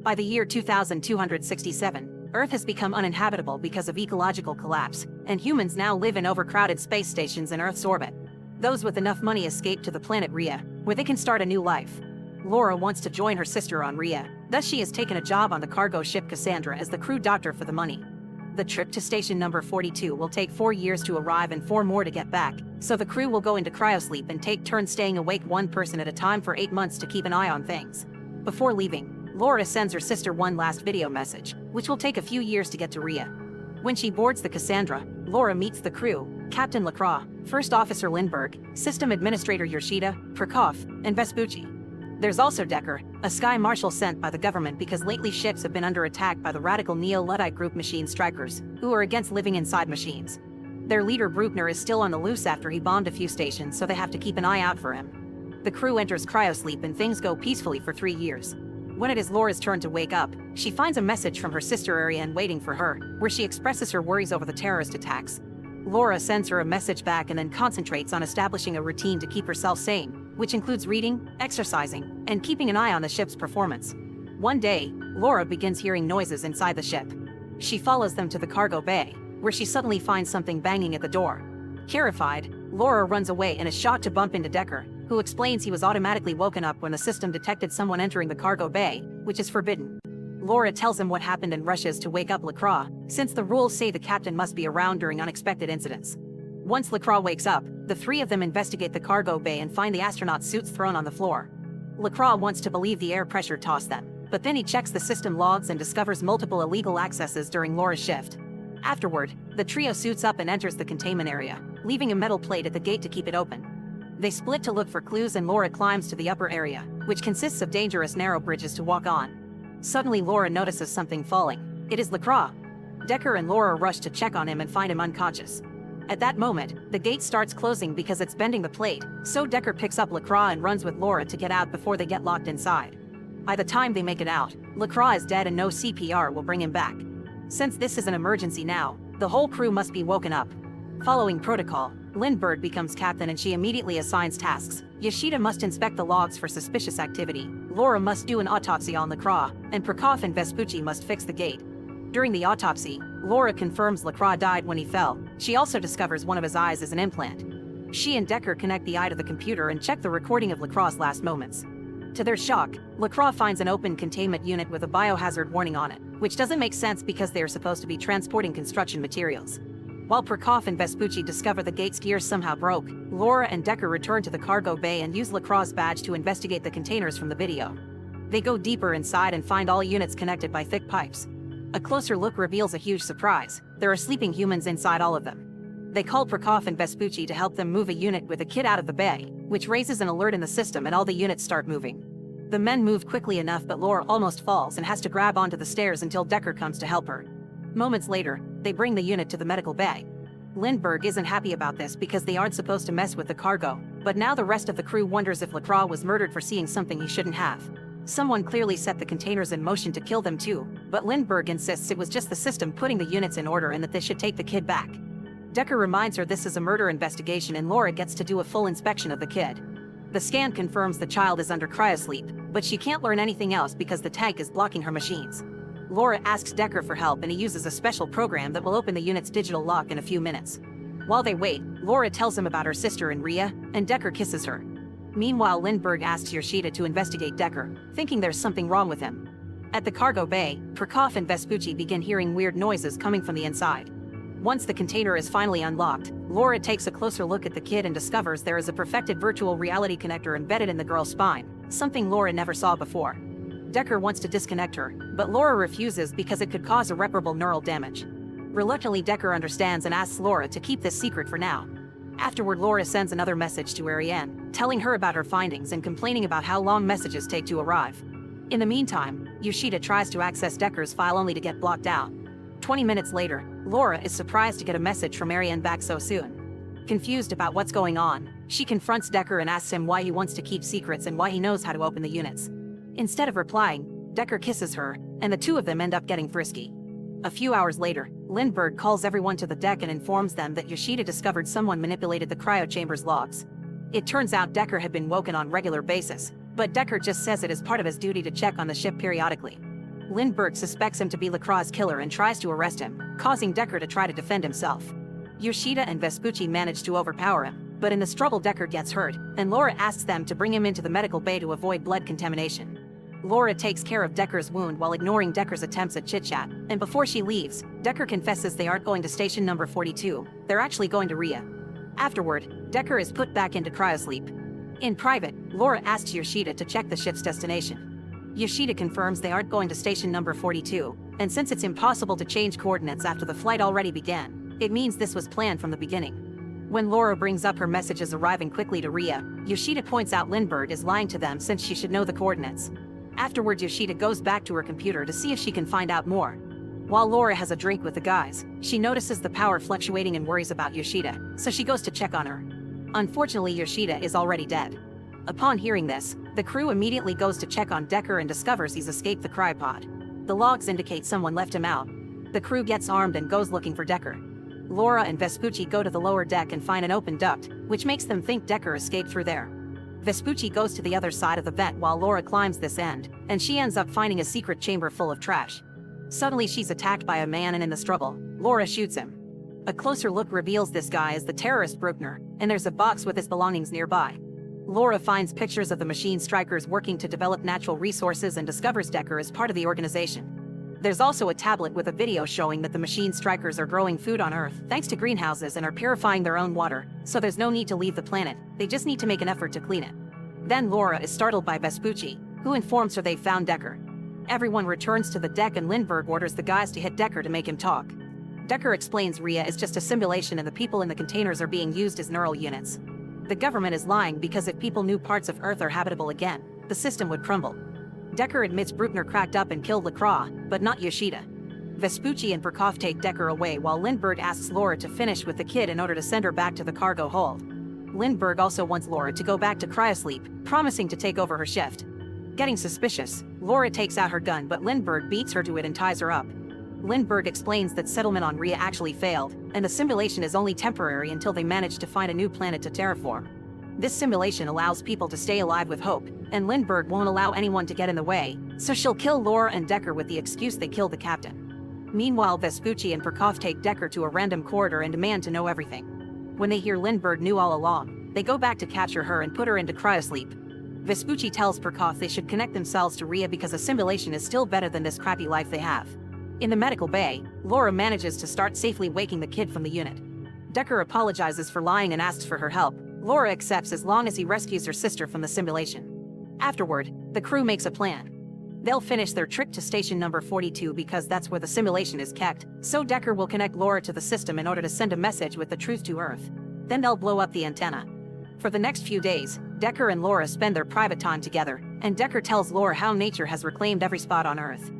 By the year 2267, Earth has become uninhabitable because of ecological collapse, and humans now live in overcrowded space stations in Earth's orbit. Those with enough money escape to the planet Rhea, where they can start a new life. Laura wants to join her sister on Rhea, thus she has taken a job on the cargo ship Kassandra as the crew doctor for the money. The trip to station number 42 will take 4 years to arrive and 4 more to get back, so the crew will go into cryosleep and take turns staying awake one person at a time for 8 months to keep an eye on things. Before leaving, Laura sends her sister one last video message, which will take a few years to get to Rhea. When she boards the Kassandra, Laura meets the crew, Captain Lacroix, First Officer Lindbergh, System Administrator Yoshida, Prokop, and Vespucci. There's also Decker, a sky marshal sent by the government because lately ships have been under attack by the radical Neo-Luddite group machine strikers, who are against living inside machines. Their leader Bruckner is still on the loose after he bombed a few stations, so they have to keep an eye out for him. The crew enters cryosleep and things go peacefully for 3 years. When it is Laura's turn to wake up, she finds a message from her sister Ariane waiting for her, where she expresses her worries over the terrorist attacks. Laura sends her a message back and then concentrates on establishing a routine to keep herself sane, which includes reading, exercising, and keeping an eye on the ship's performance. One day, Laura begins hearing noises inside the ship. She follows them to the cargo bay, where she suddenly finds something banging at the door. Terrified, Laura runs away and is shocked to bump into Decker, who explains he was automatically woken up when the system detected someone entering the cargo bay, which is forbidden. Laura tells him what happened and rushes to wake up Lacroix, since the rules say the captain must be around during unexpected incidents. Once Lacroix wakes up, the three of them investigate the cargo bay and find the astronaut suits thrown on the floor. Lacroix wants to believe the air pressure tossed them, but then he checks the system logs and discovers multiple illegal accesses during Laura's shift. Afterward, the trio suits up and enters the containment area, leaving a metal plate at the gate to keep it open. They split to look for clues and Laura climbs to the upper area, which consists of dangerous narrow bridges to walk on. Suddenly Laura notices something falling. It is Lacroix. Decker and Laura rush to check on him and find him unconscious. At that moment, the gate starts closing because it's bending the plate, so Decker picks up Lacroix and runs with Laura to get out before they get locked inside. By the time they make it out, Lacroix is dead and no CPR will bring him back. Since this is an emergency now, the whole crew must be woken up. Following protocol, Lindbergh becomes captain and she immediately assigns tasks. Yoshida must inspect the logs for suspicious activity, Laura must do an autopsy on Lacroix, and Prokop and Vespucci must fix the gate. During the autopsy, Laura confirms Lacroix died when he fell. She also discovers one of his eyes is an implant. She and Decker connect the eye to the computer and check the recording of Lacroix's last moments. To their shock, Lacroix finds an open containment unit with a biohazard warning on it, which doesn't make sense because they are supposed to be transporting construction materials. While Prokop and Vespucci discover the gate's gears somehow broke, Laura and Decker return to the cargo bay and use Lacroix's badge to investigate the containers from the video. They go deeper inside and find all units connected by thick pipes. A closer look reveals a huge surprise. There are sleeping humans inside all of them. They call Prokop and Vespucci to help them move a unit with a kid out of the bay, which raises an alert in the system and all the units start moving. The men move quickly enough but Laura almost falls and has to grab onto the stairs until Decker comes to help her. Moments later, they bring the unit to the medical bay. Lindbergh isn't happy about this because they aren't supposed to mess with the cargo, but now the rest of the crew wonders if Lacroix was murdered for seeing something he shouldn't have. Someone clearly set the containers in motion to kill them too, but Lindbergh insists it was just the system putting the units in order and that they should take the kid back. Decker reminds her this is a murder investigation and Laura gets to do a full inspection of the kid. The scan confirms the child is under cryosleep, but she can't learn anything else because the tank is blocking her machines. Laura asks Decker for help and he uses a special program that will open the unit's digital lock in a few minutes. While they wait, Laura tells him about her sister and Rhea, and Decker kisses her. Meanwhile, Lindbergh asks Yoshida to investigate Decker, thinking there's something wrong with him. At the cargo bay, Prokop and Vespucci begin hearing weird noises coming from the inside. Once the container is finally unlocked, Laura takes a closer look at the kid and discovers there is a perfected virtual reality connector embedded in the girl's spine, something Laura never saw before. Decker wants to disconnect her, but Laura refuses because it could cause irreparable neural damage. Reluctantly, Decker understands and asks Laura to keep this secret for now. Afterward, Laura sends another message to Ariane, telling her about her findings and complaining about how long messages take to arrive. In the meantime, Yoshida tries to access Decker's file only to get blocked out. 20 minutes later, Laura is surprised to get a message from Ariane back so soon. Confused about what's going on, she confronts Decker and asks him why he wants to keep secrets and why he knows how to open the units. Instead of replying, Decker kisses her, and the two of them end up getting frisky. A few hours later, Lindbergh calls everyone to the deck and informs them that Yoshida discovered someone manipulated the cryochamber's logs. It turns out Decker had been woken on regular basis, but Decker just says it as part of his duty to check on the ship periodically. Lindbergh suspects him to be Lacroix's killer and tries to arrest him, causing Decker to try to defend himself. Yoshida and Vespucci manage to overpower him, but in the struggle Decker gets hurt, and Laura asks them to bring him into the medical bay to avoid blood contamination. Laura takes care of Decker's wound while ignoring Decker's attempts at chit-chat, and before she leaves, Decker confesses they aren't going to station number 42, they're actually going to Rhea. Afterward, Decker is put back into cryosleep. In private, Laura asks Yoshida to check the ship's destination. Yoshida confirms they aren't going to station number 42, and since it's impossible to change coordinates after the flight already began, it means this was planned from the beginning. When Laura brings up her messages arriving quickly to Rhea, Yoshida points out Lindbergh is lying to them since she should know the coordinates. Afterward, Yoshida goes back to her computer to see if she can find out more. While Laura has a drink with the guys, she notices the power fluctuating and worries about Yoshida, so she goes to check on her. Unfortunately, Yoshida is already dead. Upon hearing this, the crew immediately goes to check on Decker and discovers he's escaped the cryopod. The logs indicate someone left him out. The crew gets armed and goes looking for Decker. Laura and Vespucci go to the lower deck and find an open duct, which makes them think Decker escaped through there. Vespucci goes to the other side of the vent while Laura climbs this end, and she ends up finding a secret chamber full of trash. Suddenly she's attacked by a man, and in the struggle, Laura shoots him. A closer look reveals this guy is the terrorist Bruckner, and there's a box with his belongings nearby. Laura finds pictures of the machine strikers working to develop natural resources and discovers Decker is part of the organization. There's also a tablet with a video showing that the machine strikers are growing food on Earth thanks to greenhouses and are purifying their own water, so there's no need to leave the planet, they just need to make an effort to clean it. Then Laura is startled by Vespucci, who informs her they've found Decker. Everyone returns to the deck and Lindbergh orders the guys to hit Decker to make him talk. Decker explains Rhea is just a simulation and the people in the containers are being used as neural units. The government is lying because if people knew parts of Earth are habitable again, the system would crumble. Decker admits Bruckner cracked up and killed Lacroix, but not Yoshida. Vespucci and Perkoff take Decker away while Lindbergh asks Laura to finish with the kid in order to send her back to the cargo hold. Lindbergh also wants Laura to go back to cryosleep, promising to take over her shift. Getting suspicious, Laura takes out her gun but Lindbergh beats her to it and ties her up. Lindbergh explains that settlement on Rhea actually failed, and the simulation is only temporary until they manage to find a new planet to terraform. This simulation allows people to stay alive with hope, and Lindbergh won't allow anyone to get in the way, so she'll kill Laura and Decker with the excuse they killed the captain. Meanwhile, Vespucci and Perkoff take Decker to a random corridor and demand to know everything. When they hear Lindbergh knew all along, they go back to capture her and put her into cryosleep. Vespucci tells Perkoff they should connect themselves to Rhea because a simulation is still better than this crappy life they have. In the medical bay, Laura manages to start safely waking the kid from the unit. Decker apologizes for lying and asks for her help. Laura accepts as long as he rescues her sister from the simulation. Afterward, the crew makes a plan. They'll finish their trip to station number 42 because that's where the simulation is kept, so Decker will connect Laura to the system in order to send a message with the truth to Earth. Then they'll blow up the antenna. For the next few days, Decker and Laura spend their private time together, and Decker tells Laura how nature has reclaimed every spot on Earth.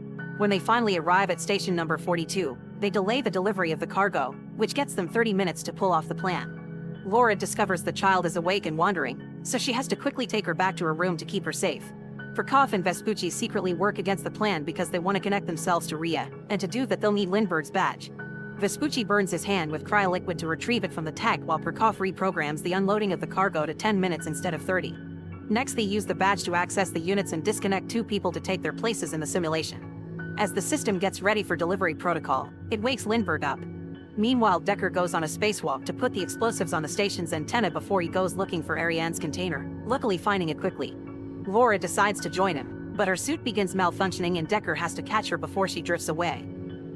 When they finally arrive at station number 42, they delay the delivery of the cargo, which gets them 30 minutes to pull off the plan. Laura discovers the child is awake and wandering, so she has to quickly take her back to her room to keep her safe. Perkoff and Vespucci secretly work against the plan because they want to connect themselves to Rhea, and to do that they'll need Lindbergh's badge. Vespucci burns his hand with cryoliquid to retrieve it from the tech while Perkoff reprograms the unloading of the cargo to 10 minutes instead of 30. Next they use the badge to access the units and disconnect two people to take their places in the simulation. As the system gets ready for delivery protocol, it wakes Lindbergh up. Meanwhile, Decker goes on a spacewalk to put the explosives on the station's antenna before he goes looking for Ariane's container, luckily finding it quickly. Laura decides to join him, but her suit begins malfunctioning and Decker has to catch her before she drifts away.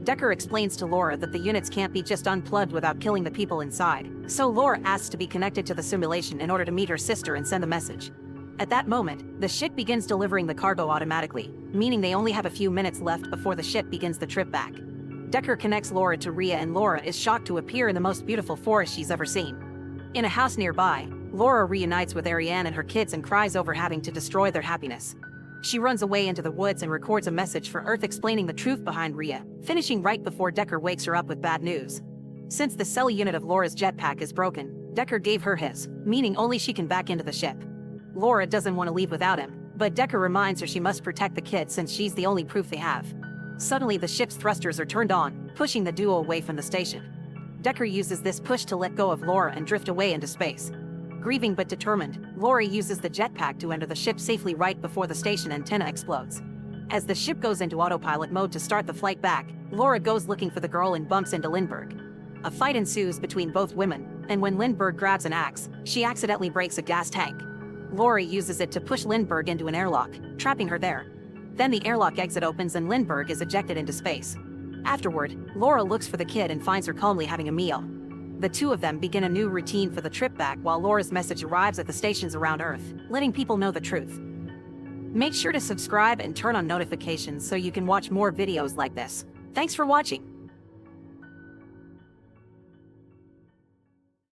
Decker explains to Laura that the units can't be just unplugged without killing the people inside, so Laura asks to be connected to the simulation in order to meet her sister and send the message. At that moment, the ship begins delivering the cargo automatically, meaning they only have a few minutes left before the ship begins the trip back. Decker connects Laura to Rhea and Laura is shocked to appear in the most beautiful forest she's ever seen. In a house nearby, Laura reunites with Ariane and her kids and cries over having to destroy their happiness. She runs away into the woods and records a message for Earth explaining the truth behind Rhea, finishing right before Decker wakes her up with bad news. Since the cell unit of Laura's jetpack is broken, Decker gave her his, meaning only she can back into the ship. Laura doesn't want to leave without him, but Decker reminds her she must protect the kid since she's the only proof they have. Suddenly the ship's thrusters are turned on, pushing the duo away from the station. Decker uses this push to let go of Laura and drift away into space. Grieving but determined, Laura uses the jetpack to enter the ship safely right before the station antenna explodes. As the ship goes into autopilot mode to start the flight back, Laura goes looking for the girl and bumps into Lindbergh. A fight ensues between both women, and when Lindbergh grabs an axe, she accidentally breaks a gas tank. Laurie uses it to push Lindbergh into an airlock, trapping her there. Then the airlock exit opens and Lindbergh is ejected into space. Afterward, Laura looks for the kid and finds her calmly having a meal. The two of them begin a new routine for the trip back while Laura's message arrives at the stations around Earth, letting people know the truth. Make sure to subscribe and turn on notifications so you can watch more videos like this. Thanks for watching.